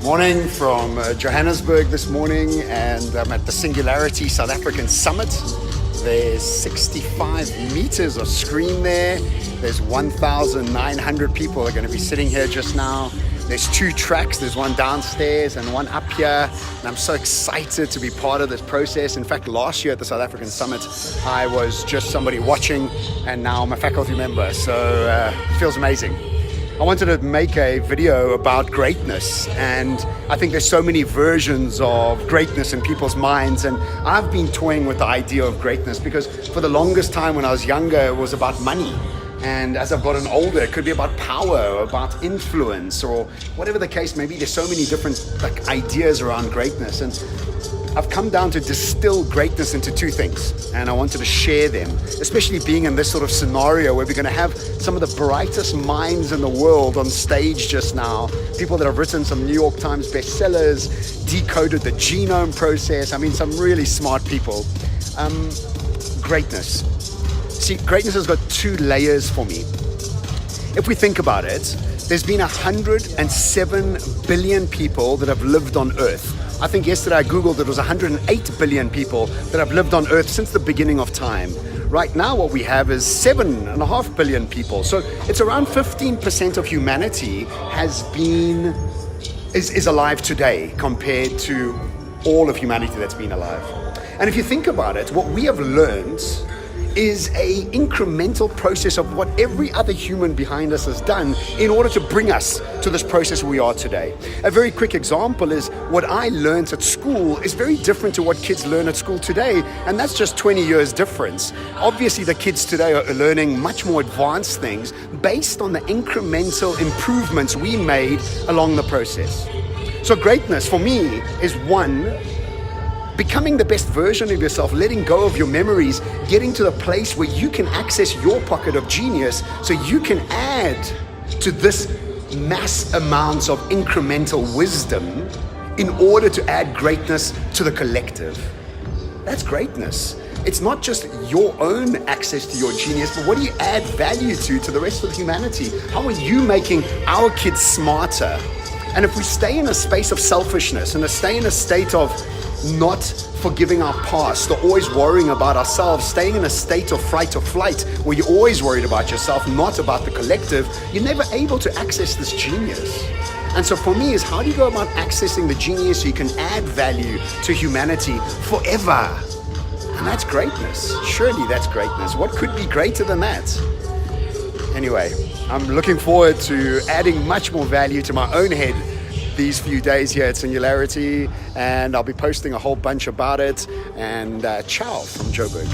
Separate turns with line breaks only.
Morning from Johannesburg this morning, and I'm at the Singularity South African Summit. There's 65 meters of screen there. There's 1,900 people are going to be sitting here just now. There's two tracks, there's one downstairs and one up here, and I'm so excited to be part of this process. In fact, last year at the South African Summit, I was just somebody watching, and now I'm a faculty member, so it feels amazing. I wanted to make a video about greatness, and I think there's so many versions of greatness in people's minds, and I've been toying with the idea of greatness because for the longest time when I was younger, it was about money. And as I've gotten older, it could be about power or about influence or whatever the case may be. There's so many different ideas around greatness, and I've come down to distill greatness into two things, and I wanted to share them, especially being in this sort of scenario where we're going to have some of the brightest minds in the world on stage just now. People that have written some New York Times bestsellers, decoded the genome process. I mean, some really smart people. Greatness. See, greatness has got two layers for me. If we think about it, there's been 107 billion people that have lived on Earth. I think yesterday I Googled it was 108 billion people that have lived on Earth since the beginning of time. Right now what we have is 7.5 billion people. So it's around 15% of humanity is alive today compared to all of humanity that's been alive. And if you think about it, what we have learned is a incremental process of what every other human behind us has done in order to bring us to this process we are today. A very quick example is what I learned at school is very different to what kids learn at school today, and that's just 20 years difference. Obviously the kids today are learning much more advanced things based on the incremental improvements we made along the process. So greatness for me is one, becoming the best version of yourself, letting go of your memories, getting to the place where you can access your pocket of genius so you can add to this mass amounts of incremental wisdom in order to add greatness to the collective. That's greatness. It's not just your own access to your genius, but what do you add value to the rest of humanity? How are you making our kids smarter? And if we stay in a space of selfishness and stay in a state of not forgiving our past, or always worrying about ourselves, staying in a state of fright or flight where you're always worried about yourself, not about the collective, you're never able to access this genius. And so for me is, how do you go about accessing the genius so you can add value to humanity forever? And that's greatness. Surely that's greatness. What could be greater than that? Anyway, I'm looking forward to adding much more value to my own head these few days here at Singularity, and I'll be posting a whole bunch about it. And ciao from Joburg.